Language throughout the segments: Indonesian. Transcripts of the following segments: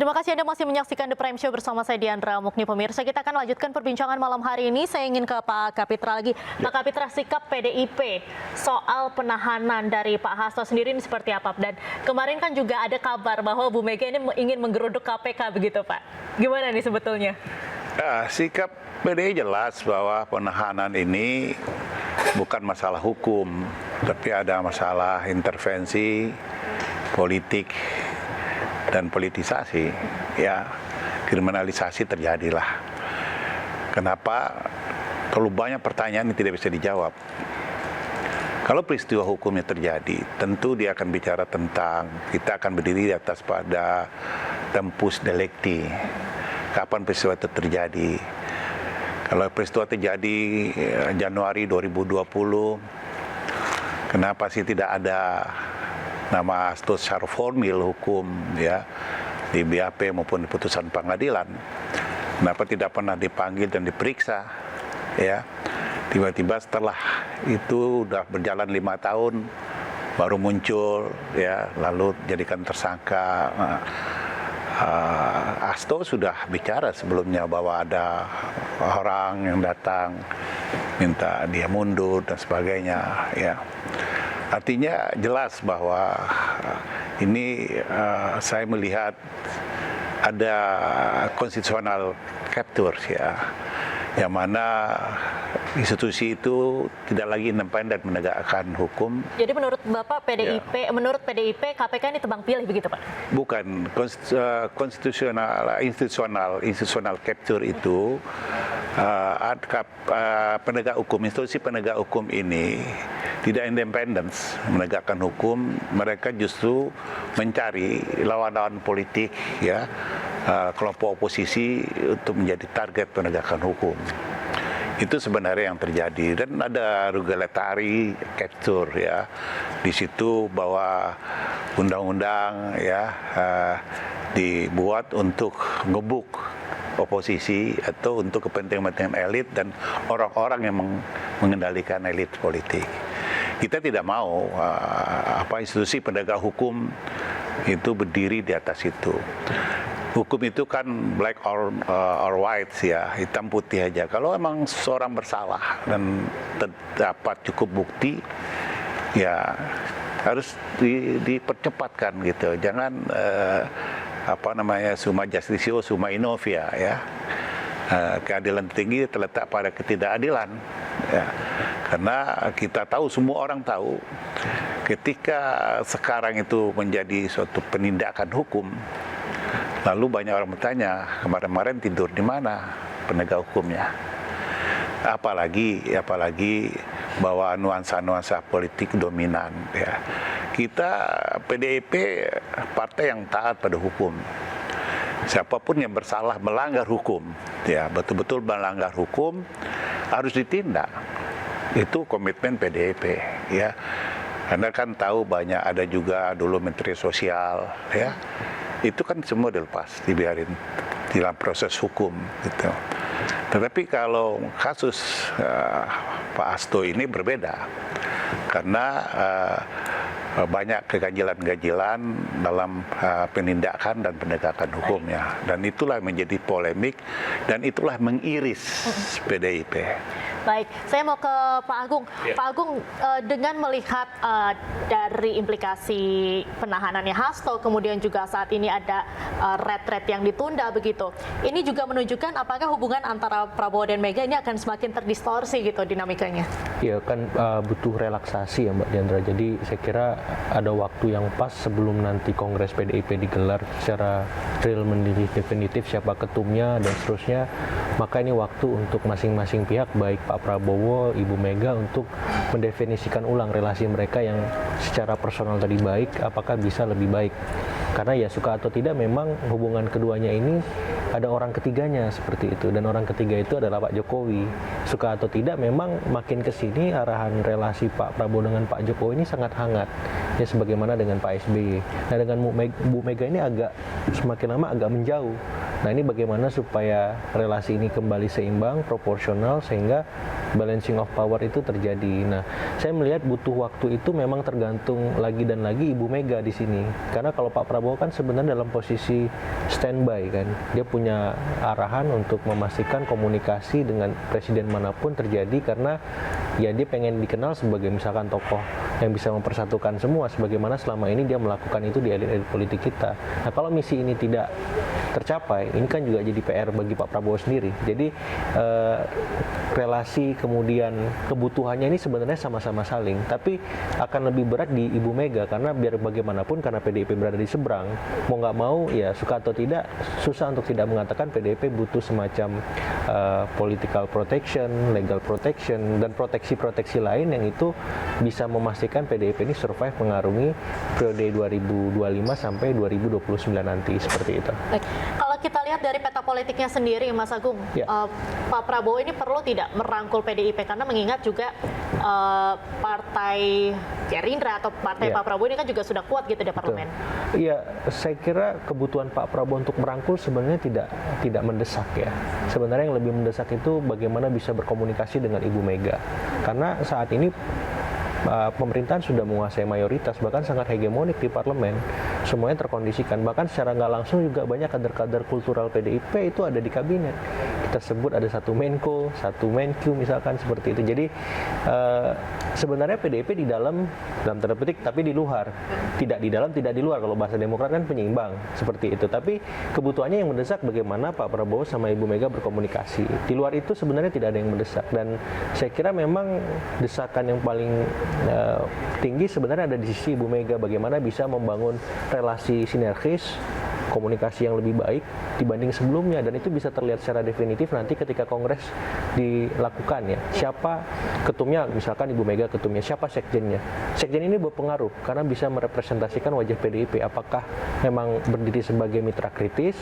Terima kasih Anda masih menyaksikan The Prime Show bersama saya Diandra Mukni. Pemirsa, kita akan lanjutkan perbincangan malam hari ini. Saya ingin ke Pak Kapitra lagi. Pak Kapitra, sikap PDIP soal penahanan dari Pak Hasto sendiri ini seperti apa? Dan kemarin kan juga ada kabar bahwa Bu Mega ini ingin menggeruduk KPK begitu Pak. Gimana nih sebetulnya? Sikap PDI jelas bahwa penahanan ini bukan masalah hukum, tapi ada masalah intervensi politik dan politisasi, ya kriminalisasi terjadilah. Kenapa? Terlalu banyak pertanyaan yang tidak bisa dijawab. Kalau peristiwa hukumnya terjadi, tentu dia akan bicara tentang kita akan berdiri di atas pada tempus delicti. Kapan peristiwa itu terjadi? Kalau peristiwa terjadi Januari 2020, kenapa sih tidak ada nama Hasto secara formil hukum ya di BAP maupun di putusan pengadilan? Kenapa tidak pernah dipanggil dan diperiksa? Ya, tiba-tiba setelah itu udah berjalan 5 tahun baru muncul ya, lalu jadikan tersangka. Hasto sudah bicara sebelumnya bahwa ada orang yang datang minta dia mundur dan sebagainya ya. Artinya jelas bahwa ini saya melihat ada konstitusional capture ya, yang mana institusi itu tidak lagi independen menegakkan hukum. Jadi menurut Bapak PDIP, ya. Menurut PDIP KPK ini tebang pilih begitu Pak? Bukan, institusional capture itu penegak hukum, institusi penegak hukum ini tidak independen menegakkan hukum. Mereka justru mencari lawan-lawan politik ya, kelompok oposisi untuk menjadi target penegakan hukum. Itu sebenarnya yang terjadi, dan ada regulatory capture ya di situ, bahwa undang-undang ya dibuat untuk ngebuk oposisi atau untuk kepentingan elit dan orang-orang yang mengendalikan elit politik. Kita tidak mau institusi penegak hukum itu berdiri di atas itu. Hukum itu kan black or white ya, hitam putih aja. Kalau emang seorang bersalah dan terdapat cukup bukti, ya harus dipercepatkan gitu. Jangan summa justitio summa inovia ya. Keadilan tinggi terletak pada ketidakadilan ya. Karena kita tahu, semua orang tahu, ketika sekarang itu menjadi suatu penindakan hukum, lalu banyak orang bertanya, kemarin-kemarin tidur di mana penegak hukumnya? Apalagi bahwa nuansa-nuansa politik dominan ya. Kita PDIP partai yang taat pada hukum. Siapapun yang bersalah melanggar hukum, ya betul-betul melanggar hukum, harus ditindak. Itu komitmen PDIP ya. Anda kan tahu banyak, ada juga dulu Menteri Sosial ya. Itu kan semua dilepas, dibiarin dalam proses hukum gitu. Tetapi kalau kasus Pak Hasto ini berbeda, karena banyak keganjilan-ganjilan dalam penindakan dan penegakan hukumnya, dan itulah menjadi polemik dan itulah mengiris PDIP. Baik, saya mau ke Pak Agung. Ya. Pak Agung, dengan melihat dari implikasi penahanannya Hasto, kemudian juga saat ini ada retret yang ditunda begitu, ini juga menunjukkan apakah hubungan antara Prabowo dan Mega ini akan semakin terdistorsi gitu dinamikanya? Iya kan, butuh relaksasi ya Mbak Diandra. Jadi saya kira ada waktu yang pas sebelum nanti Kongres PDIP digelar secara real, definitif siapa ketumnya dan seterusnya. Maka ini waktu untuk masing-masing pihak, baik Pak Prabowo, Ibu Mega, untuk mendefinisikan ulang relasi mereka yang secara personal tadi baik, apakah bisa lebih baik. Karena ya suka atau tidak memang hubungan keduanya ini ada orang ketiganya seperti itu, dan orang ketiga itu adalah Pak Jokowi. Suka atau tidak memang makin ke sini arahan relasi Pak Prabowo dengan Pak Jokowi ini sangat hangat. Ya sebagaimana dengan Pak SBY. Nah dengan Bu Mega ini agak semakin lama agak menjauh. Nah ini bagaimana supaya relasi ini kembali seimbang, proporsional, sehingga balancing of power itu terjadi. Nah, saya melihat butuh waktu itu memang tergantung lagi dan lagi Ibu Mega di sini. Karena kalau Pak Prabowo kan sebenarnya dalam posisi standby kan, dia punya arahan untuk memastikan komunikasi dengan presiden manapun terjadi karena ya dia pengen dikenal sebagai misalkan tokoh yang bisa mempersatukan semua sebagaimana selama ini dia melakukan itu di elit-elit politik kita. Nah, kalau misi ini tidak tercapai, ini kan juga jadi PR bagi Pak Prabowo sendiri. Jadi relasi kemudian kebutuhannya ini sebenarnya sama-sama saling, tapi akan lebih berat di Ibu Mega karena biar bagaimanapun karena PDIP berada di seberang, mau nggak mau ya suka atau tidak susah untuk tidak mengatakan PDIP butuh semacam political protection, legal protection, dan proteksi-proteksi lain yang itu bisa memastikan PDIP ini survive mengarungi periode 2025 sampai 2029 nanti seperti itu. Baik. Kalau kita lihat dari peta politiknya sendiri, Mas Agung, Ya. Pak Prabowo ini perlu tidak merangkul PDIP karena mengingat juga partai Gerindra atau partai Ya. Pak Prabowo ini kan juga sudah kuat gitu di parlemen. Iya, saya kira kebutuhan Pak Prabowo untuk merangkul sebenarnya tidak mendesak ya. Sebenarnya yang lebih mendesak itu bagaimana bisa berkomunikasi dengan Ibu Mega. Karena saat ini pemerintahan sudah menguasai mayoritas, bahkan sangat hegemonik di parlemen. Semuanya terkondisikan, bahkan secara nggak langsung juga banyak kader-kader kultural PDIP itu ada di kabinet. Kita sebut ada satu Menko, satu Menq misalkan seperti itu. Jadi sebenarnya PDIP di dalam tanda petik, tapi di luar. Tidak di dalam, tidak di luar. Kalau bahasa Demokrat kan penyeimbang, seperti itu. Tapi kebutuhannya yang mendesak bagaimana Pak Prabowo sama Ibu Mega berkomunikasi. Di luar itu sebenarnya tidak ada yang mendesak. Dan saya kira memang desakan yang paling tinggi sebenarnya ada di sisi Ibu Mega, bagaimana bisa membangun relasi sinergis, komunikasi yang lebih baik dibanding sebelumnya, dan itu bisa terlihat secara definitif nanti ketika Kongres dilakukan ya. Siapa ketumnya, misalkan Ibu Mega ketumnya, siapa sekjennya. Sekjen ini berpengaruh karena bisa merepresentasikan wajah PDIP, apakah memang berdiri sebagai mitra kritis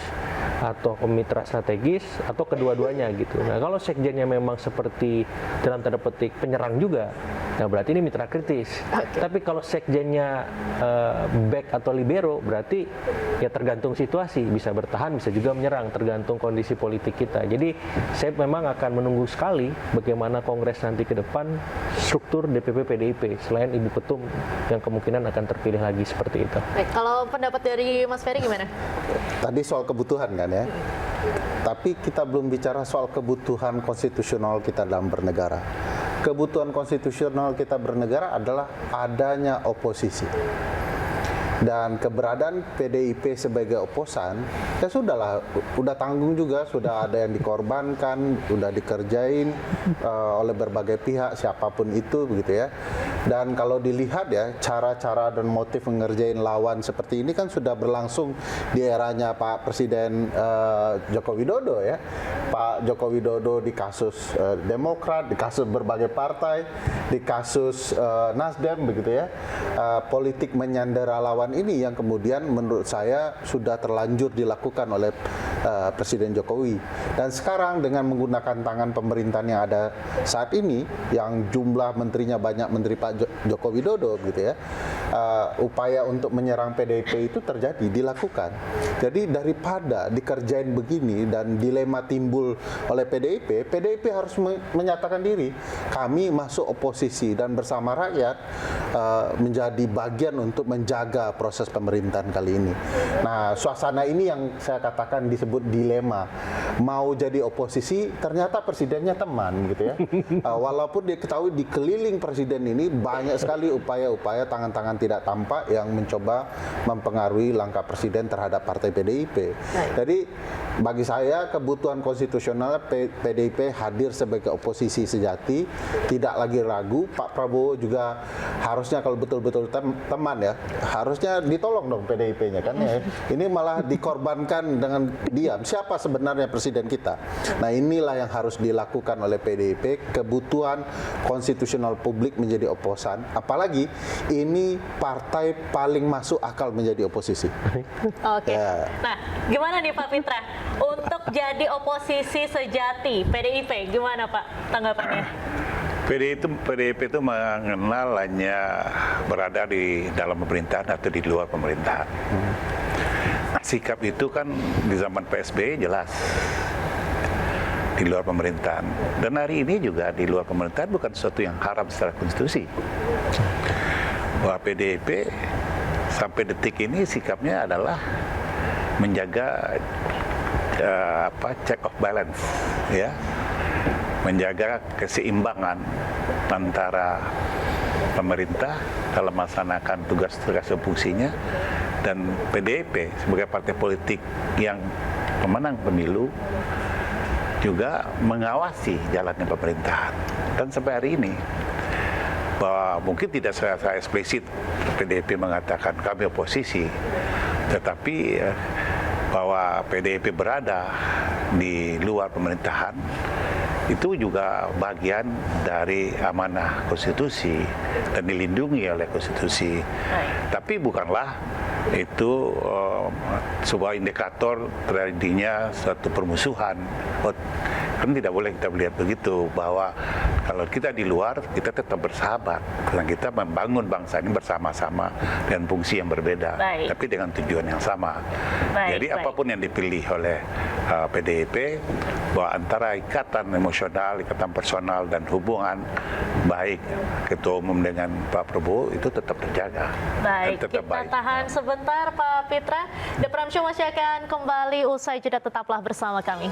atau mitra strategis atau kedua-duanya gitu. Nah, kalau sekjennya memang seperti dalam tanda petik penyerang juga, nah berarti ini mitra kritis. Tapi kalau sekjennya back atau libero, berarti ya tergantung situasi, bisa bertahan, bisa juga menyerang, tergantung kondisi politik kita. Jadi saya memang akan menunggu sekali bagaimana Kongres nanti ke depan struktur DPP PDIP selain Ibu Ketum yang kemungkinan akan terpilih lagi seperti itu. Baik, kalau pendapat dari Mas Ferry gimana? Tadi soal kebutuhan kan ya. Tapi kita belum bicara soal kebutuhan konstitusional kita dalam bernegara. Kebutuhan konstitusional kita bernegara adalah adanya oposisi. Dan keberadaan PDIP sebagai oposan, ya sudahlah, udah tanggung juga, sudah ada yang dikorbankan, udah dikerjain oleh berbagai pihak, siapapun itu begitu ya. Dan kalau dilihat ya, cara-cara dan motif mengerjain lawan seperti ini kan sudah berlangsung di eranya Pak Presiden Joko Widodo ya. Pak Joko Widodo di kasus Demokrat, di kasus berbagai partai, di kasus Nasdem begitu ya. Politik menyandera lawan ini yang kemudian menurut saya sudah terlanjur dilakukan oleh Presiden Jokowi. Dan sekarang dengan menggunakan tangan pemerintahan yang ada saat ini, yang jumlah menterinya banyak menteri Pak Joko Widodo gitu ya, upaya untuk menyerang PDIP itu terjadi, dilakukan. Jadi daripada dikerjain begini dan dilema timbul oleh PDIP, PDIP harus menyatakan diri, kami masuk oposisi dan bersama rakyat menjadi bagian untuk menjaga proses pemerintahan kali ini. Nah, suasana ini yang saya katakan disebut dilema. Mau jadi oposisi, ternyata presidennya teman gitu ya. Walaupun diketahui di keliling presiden ini banyak sekali upaya-upaya tangan-tangan tidak tampak yang mencoba mempengaruhi langkah presiden terhadap partai PDIP. Jadi bagi saya kebutuhan konstitusional PDIP hadir sebagai oposisi sejati, tidak lagi ragu. Pak Prabowo juga harusnya kalau betul-betul teman ya, harusnya ditolong dong PDIP-nya kan ya. Ini malah dikorbankan dengan diam. Siapa sebenarnya presiden kita? Nah, inilah yang harus dilakukan oleh PDIP, kebutuhan konstitusional publik menjadi oposan. Apalagi ini partai paling masuk akal menjadi oposisi. Oke. Ya. Nah, gimana nih Pak Fitra? Untuk jadi oposisi sejati PDIP, gimana Pak tanggapannya? PDIP itu mengenal hanya berada di dalam pemerintahan atau di luar pemerintahan. Sikap itu kan di zaman PSBY jelas. di luar pemerintahan. Dan hari ini juga di luar pemerintahan bukan sesuatu yang haram secara konstitusi. Bahwa PDIP sampai detik ini sikapnya adalah menjaga check of balance, ya, menjaga keseimbangan antara pemerintah dalam melaksanakan tugas-tugas dan fungsinya, dan PDIP sebagai partai politik yang pemenang pemilu juga mengawasi jalannya pemerintahan. Dan sampai hari ini, bahwa mungkin tidak secara eksplisit PDIP mengatakan kami oposisi, tetapi bahwa PDIP berada di luar pemerintahan itu juga bagian dari amanah konstitusi dan dilindungi oleh konstitusi. Tapi bukanlah itu sebuah indikator terjadinya suatu permusuhan. Kan tidak boleh kita melihat begitu, bahwa kalau kita di luar kita tetap bersahabat karena kita membangun bangsa ini bersama-sama dengan fungsi yang berbeda, tapi dengan tujuan yang sama. Jadi apapun yang dipilih oleh PDIP, bahwa antara ikatan emosional, ikatan personal dan hubungan baik Ketua Umum dengan Pak Prabowo itu tetap terjaga. Baik, tetap kita baik. tahan sebentar Pak Pitra. The Prime Show masih akan kembali usai jeda, tetaplah bersama kami.